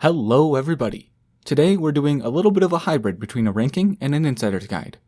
Hello everybody! Today we're doing a little bit of a hybrid between a ranking and an insider's guide.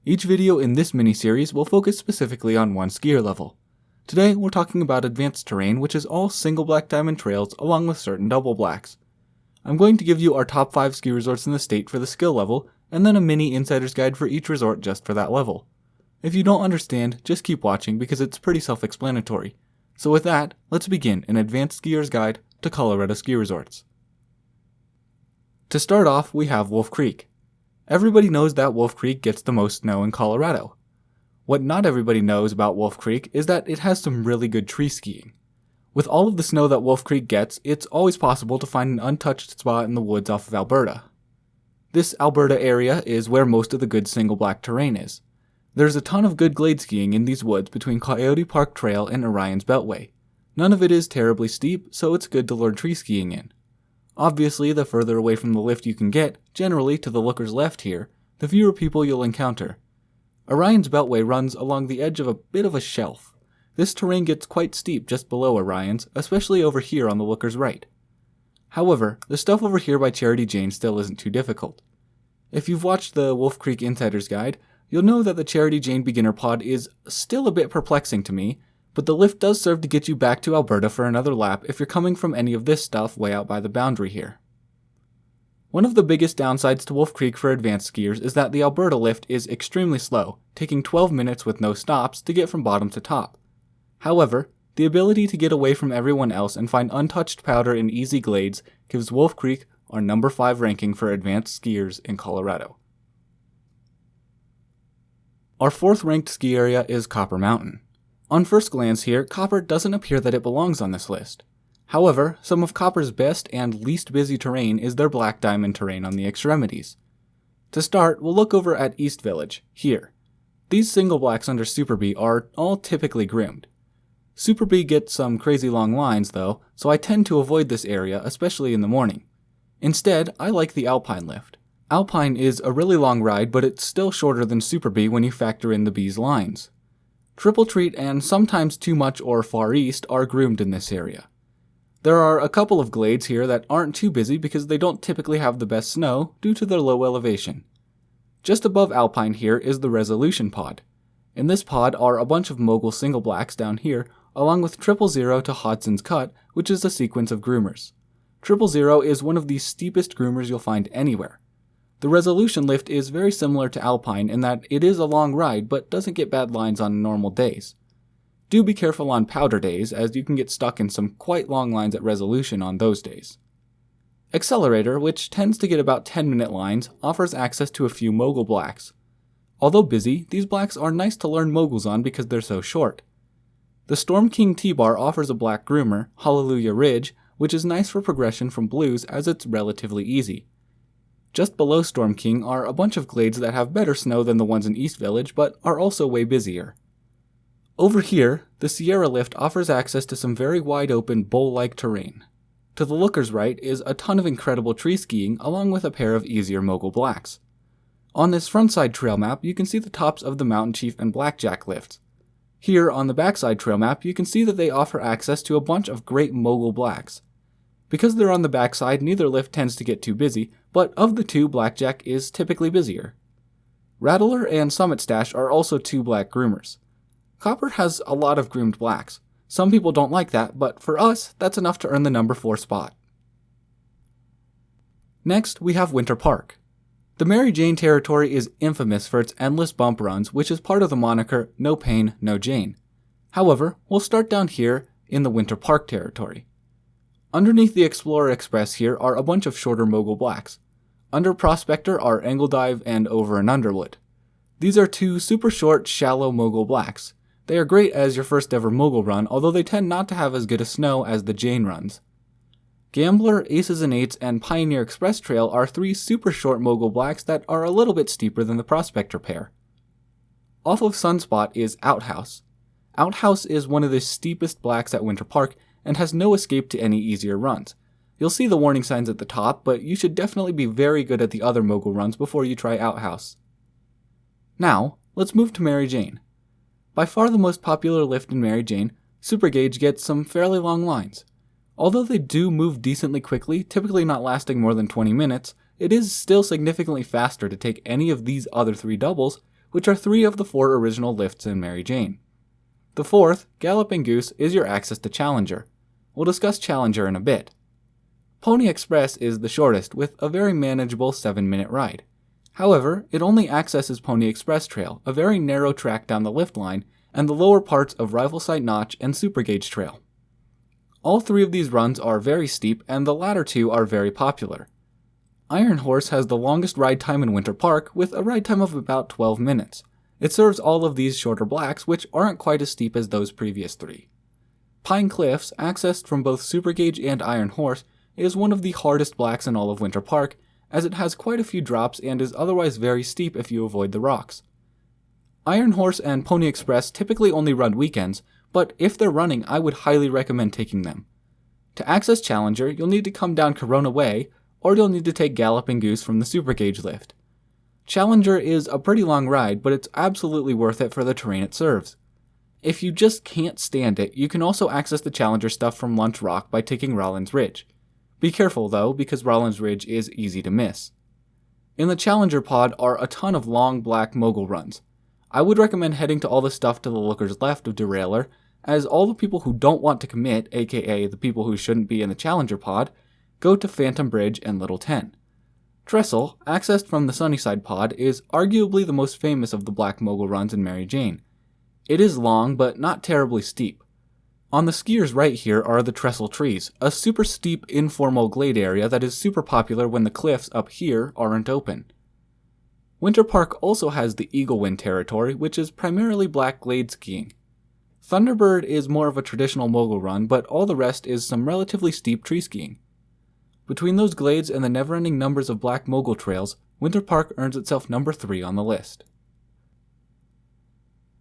Each video in this mini-series will focus specifically on one skier level. Today we're talking about advanced terrain, which is all single black diamond trails along with certain double blacks. I'm going to give you our top 5 ski resorts in the state for the skill level, and then a mini insider's guide for each resort just for that level. If you don't understand, just keep watching because it's pretty self-explanatory. So with that, let's begin an advanced skier's guide to Colorado ski resorts. To start off, we have Wolf Creek. Everybody knows that Wolf Creek gets the most snow in Colorado. What not everybody knows about Wolf Creek is that it has some really good tree skiing. With all of the snow that Wolf Creek gets, it's always possible to find an untouched spot in the woods off of Alberta. This Alberta area is where most of the good single black terrain is. There's a ton of good glade skiing in these woods between Coyote Park Trail and Orion's Beltway. None of it is terribly steep, so it's good to learn tree skiing in. Obviously, the further away from the lift you can get, generally to the looker's left here, the fewer people you'll encounter. Orion's Beltway runs along the edge of a bit of a shelf. This terrain gets quite steep just below Orion's, especially over here on the looker's right. However, the stuff over here by Charity Jane still isn't too difficult. If you've watched the Wolf Creek Insider's Guide, you'll know that the Charity Jane beginner pod is still a bit perplexing to me, but the lift does serve to get you back to Alberta for another lap if you're coming from any of this stuff way out by the boundary here. One of the biggest downsides to Wolf Creek for advanced skiers is that the Alberta lift is extremely slow, taking 12 minutes with no stops to get from bottom to top. However, the ability to get away from everyone else and find untouched powder in easy glades gives Wolf Creek our number 5 ranking for advanced skiers in Colorado. Our 4th ranked ski area is Copper Mountain. On first glance here, Copper doesn't appear that it belongs on this list. However, some of Copper's best and least busy terrain is their black diamond terrain on the extremities. To start, we'll look over at East Village, here. These single blacks under Super B are all typically groomed. Super B gets some crazy long lines though, so I tend to avoid this area, especially in the morning. Instead, I like the Alpine lift. Alpine is a really long ride, but it's still shorter than Super B when you factor in the B's lines. Triple Treat and sometimes Too Much or Far East are groomed in this area. There are a couple of glades here that aren't too busy because they don't typically have the best snow due to their low elevation. Just above Alpine here is the Resolution pod. In this pod are a bunch of mogul single blacks down here, along with 000 to Hodson's Cut, which is a sequence of groomers. 000 is one of the steepest groomers you'll find anywhere. The Resolution lift is very similar to Alpine in that it is a long ride but doesn't get bad lines on normal days. Do be careful on powder days, as you can get stuck in some quite long lines at Resolution on those days. Accelerator, which tends to get about 10-minute lines, offers access to a few mogul blacks. Although busy, these blacks are nice to learn moguls on because they're so short. The Storm King T-Bar offers a black groomer, Hallelujah Ridge, which is nice for progression from blues as it's relatively easy. Just below Storm King are a bunch of glades that have better snow than the ones in East Village, but are also way busier. Over here, the Sierra Lift offers access to some very wide open bowl-like terrain. To the looker's right is a ton of incredible tree skiing along with a pair of easier mogul blacks. On this frontside trail map, you can see the tops of the Mountain Chief and Blackjack lifts. Here on the backside trail map, you can see that they offer access to a bunch of great mogul blacks. Because they're on the backside, neither lift tends to get too busy, but of the two, Blackjack is typically busier. Rattler and Summit Stash are also 2 black groomers. Copper has a lot of groomed blacks. Some people don't like that, but for us, that's enough to earn the number 4 spot. Next, we have Winter Park. The Mary Jane territory is infamous for its endless bump runs, which is part of the moniker No Pain, No Jane. However, we'll start down here in the Winter Park territory. Underneath the Explorer Express here are a bunch of shorter mogul blacks. Under Prospector are Engledive and Over and Underwood. These are 2 super short, shallow mogul blacks. They are great as your first ever mogul run, although they tend not to have as good a snow as the Jane runs. Gambler, Aces and Eights, and Pioneer Express Trail are 3 super short mogul blacks that are a little bit steeper than the Prospector pair. Off of Sunspot is Outhouse. Outhouse is one of the steepest blacks at Winter Park and has no escape to any easier runs. You'll see the warning signs at the top, but you should definitely be very good at the other mogul runs before you try Outhouse. Now, let's move to Mary Jane. By far the most popular lift in Mary Jane, Super Gauge gets some fairly long lines. Although they do move decently quickly, typically not lasting more than 20 minutes, it is still significantly faster to take any of these other 3 doubles, which are 3 of the 4 original lifts in Mary Jane. The fourth, Galloping Goose, is your access to Challenger. We'll discuss Challenger in a bit. Pony Express is the shortest, with a very manageable 7-minute ride. However, it only accesses Pony Express Trail, a very narrow track down the lift line, and the lower parts of Rival Sight Notch and Super Gauge Trail. All 3 of these runs are very steep, and the latter 2 are very popular. Iron Horse has the longest ride time in Winter Park, with a ride time of about 12 minutes. It serves all of these shorter blacks, which aren't quite as steep as those previous 3. Pine Cliffs, accessed from both Super Gauge and Iron Horse, is one of the hardest blacks in all of Winter Park, as it has quite a few drops and is otherwise very steep if you avoid the rocks. Iron Horse and Pony Express typically only run weekends, but if they're running, I would highly recommend taking them. To access Challenger, you'll need to come down Corona Way, or you'll need to take Galloping Goose from the Super Gauge lift. Challenger is a pretty long ride, but it's absolutely worth it for the terrain it serves. If you just can't stand it, you can also access the Challenger stuff from Lunch Rock by taking Rollins Ridge. Be careful though, because Rollins Ridge is easy to miss. In the Challenger pod are a ton of long black mogul runs. I would recommend heading to all the stuff to the looker's left of Derailer, as all the people who don't want to commit, aka the people who shouldn't be in the Challenger pod, go to Phantom Bridge and Little 10. Trestle, accessed from the Sunnyside pod, is arguably the most famous of the black mogul runs in Mary Jane. It is long, but not terribly steep. On the skiers right here are the Trestle Trees, a super steep informal glade area that is super popular when the cliffs up here aren't open. Winter Park also has the Eaglewind territory, which is primarily black glade skiing. Thunderbird is more of a traditional mogul run, but all the rest is some relatively steep tree skiing. Between those glades and the never-ending numbers of black mogul trails, Winter Park earns itself number 3 on the list.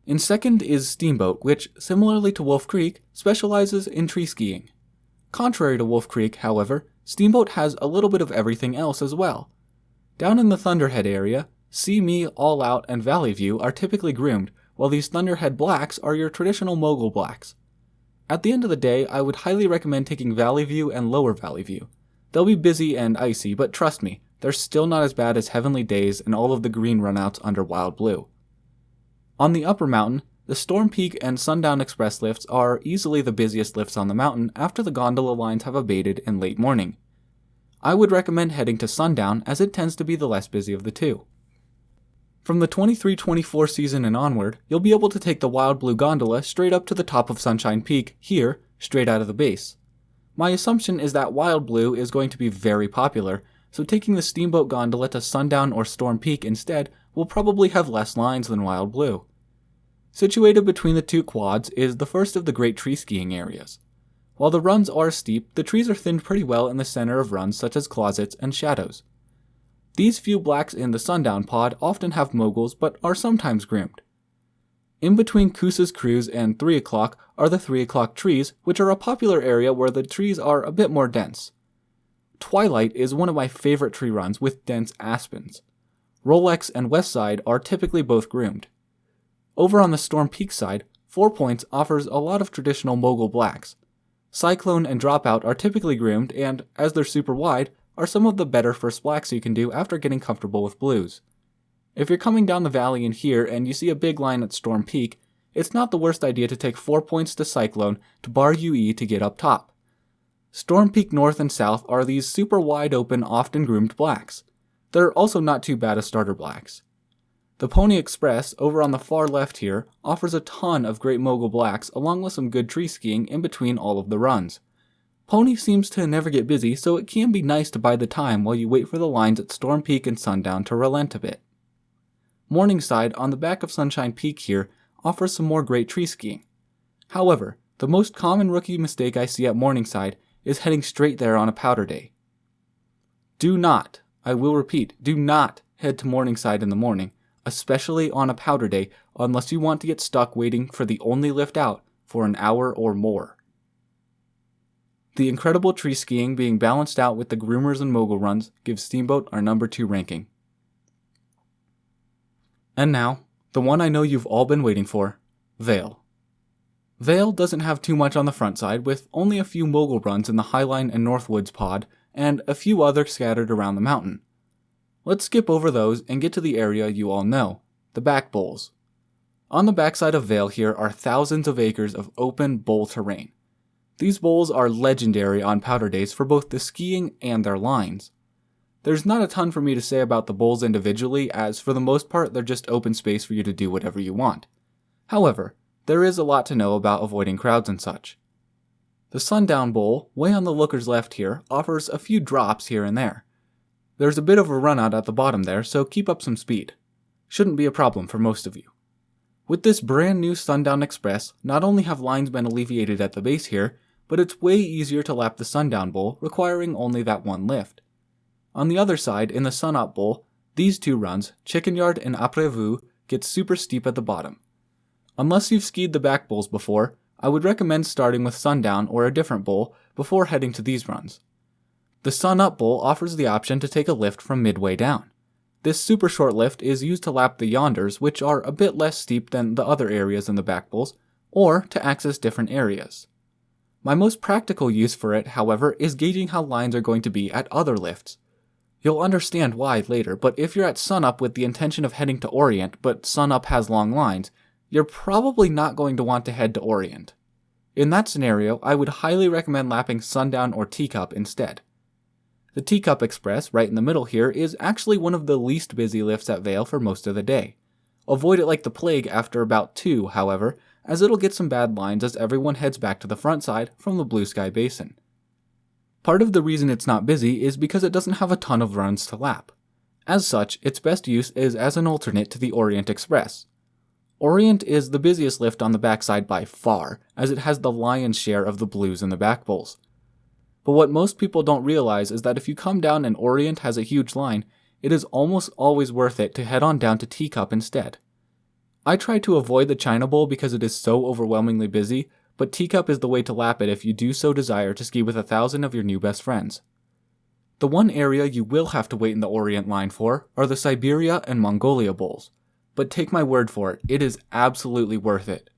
In second is Steamboat, which, similarly to Wolf Creek, specializes in tree skiing. Contrary to Wolf Creek, however, Steamboat has a little bit of everything else as well. Down in the Thunderhead area, See Me, All Out, and Valley View are typically groomed, while these Thunderhead blacks are your traditional mogul blacks. At the end of the day, I would highly recommend taking Valley View and Lower Valley View. They'll be busy and icy, but trust me, they're still not as bad as Heavenly Days and all of the green runouts under Wild Blue. On the upper mountain, the Storm Peak and Sundown Express lifts are easily the busiest lifts on the mountain after the gondola lines have abated in late morning. I would recommend heading to Sundown as it tends to be the less busy of the 2. From the 23-24 season and onward, you'll be able to take the Wild Blue gondola straight up to the top of Sunshine Peak, here, straight out of the base. My assumption is that Wild Blue is going to be very popular, so taking the Steamboat gondola to Sundown or Storm Peak instead will probably have less lines than Wild Blue. Situated between the 2 quads is the first of the great tree skiing areas. While the runs are steep, the trees are thinned pretty well in the center of runs such as Closets and Shadows. These few blacks in the Sundown pod often have moguls but are sometimes groomed. In between Koosa's Cruise and 3 o'clock are the 3 o'clock trees, which are a popular area where the trees are a bit more dense. Twilight is one of my favorite tree runs with dense aspens. Rolex and Westside are typically both groomed. Over on the Storm Peak side, 4 Points offers a lot of traditional mogul blacks. Cyclone and Dropout are typically groomed and, as they're super wide, are some of the better first blacks you can do after getting comfortable with blues. If you're coming down the valley in here and you see a big line at Storm Peak, it's not the worst idea to take 4 Points to Cyclone to bar UE to get up top. Storm Peak North and South are these super wide open, often groomed blacks. They're also not too bad as starter blacks. The Pony Express, over on the far left here, offers a ton of great mogul blacks along with some good tree skiing in between all of the runs. Pony seems to never get busy, so it can be nice to buy the time while you wait for the lines at Storm Peak and Sundown to relent a bit. Morningside, on the back of Sunshine Peak here, offers some more great tree skiing. However, the most common rookie mistake I see at Morningside is heading straight there on a powder day. Do not, I will repeat, do not head to Morningside in the morning, especially on a powder day, unless you want to get stuck waiting for the only lift out for an hour or more. The incredible tree skiing being balanced out with the groomers and mogul runs gives Steamboat our number 2 ranking. And now, the one I know you've all been waiting for, Vail. Vail doesn't have too much on the front side, with only a few mogul runs in the Highline and Northwoods pod, and a few others scattered around the mountain. Let's skip over those and get to the area you all know, the back bowls. On the backside of Vail here are thousands of acres of open bowl terrain. These bowls are legendary on powder days for both the skiing and their lines. There's not a ton for me to say about the bowls individually, as for the most part they're just open space for you to do whatever you want. However, there is a lot to know about avoiding crowds and such. The Sundown Bowl, way on the looker's left here, offers a few drops here and there. There's a bit of a run out at the bottom there, so keep up some speed. Shouldn't be a problem for most of you. With this brand new Sundown Express, not only have lines been alleviated at the base here, but it's way easier to lap the Sundown Bowl, requiring only that one lift. On the other side, in the Sunup Bowl, these two runs, Chicken Yard and Après Vous, get super steep at the bottom. Unless you've skied the back bowls before, I would recommend starting with Sundown or a different bowl before heading to these runs. The Sunup Bowl offers the option to take a lift from midway down. This super short lift is used to lap the Yonders, which are a bit less steep than the other areas in the back bowls, or to access different areas. My most practical use for it, however, is gauging how lines are going to be at other lifts. You'll understand why later, but if you're at Sunup with the intention of heading to Orient, but Sunup has long lines, you're probably not going to want to head to Orient. In that scenario, I would highly recommend lapping Sundown or Teacup instead. The Teacup Express, right in the middle here, is actually one of the least busy lifts at Vail for most of the day. Avoid it like the plague after about 2, however, as it'll get some bad lines as everyone heads back to the front side from the Blue Sky Basin. Part of the reason it's not busy is because it doesn't have a ton of runs to lap. As such, its best use is as an alternate to the Orient Express. Orient is the busiest lift on the backside by far, as it has the lion's share of the blues in the back bowls. But what most people don't realize is that if you come down and Orient has a huge line, it is almost always worth it to head on down to Teacup instead. I try to avoid the China Bowl because it is so overwhelmingly busy, but Teacup is the way to lap it if you do so desire to ski with 1,000 of your new best friends. The one area you will have to wait in the Orient line for are the Siberia and Mongolia bowls. But take my word for it, it is absolutely worth it.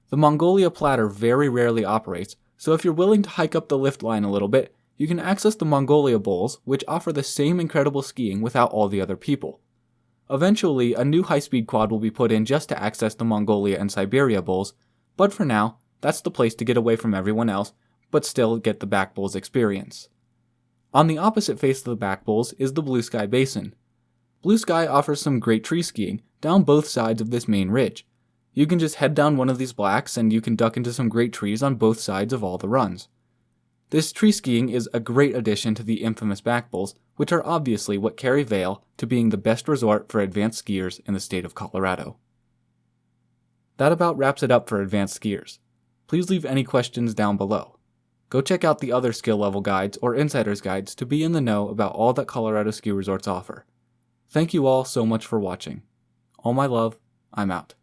The Mongolia platter very rarely operates, so if you're willing to hike up the lift line a little bit, you can access the Mongolia bowls, which offer the same incredible skiing without all the other people. Eventually, a new high-speed quad will be put in just to access the Mongolia and Siberia bowls, but for now, that's the place to get away from everyone else, but still get the back bowls experience. On the opposite face of the back bowls is the Blue Sky Basin. Blue Sky offers some great tree skiing down both sides of this main ridge. You can just head down one of these blacks and you can duck into some great trees on both sides of all the runs. This tree skiing is a great addition to the infamous back bowls, which are obviously what carry Vail to being the best resort for advanced skiers in the state of Colorado. That about wraps it up for advanced skiers. Please leave any questions down below. Go check out the other skill level guides or insider's guides to be in the know about all that Colorado ski resorts offer. Thank you all so much for watching. All my love, I'm out.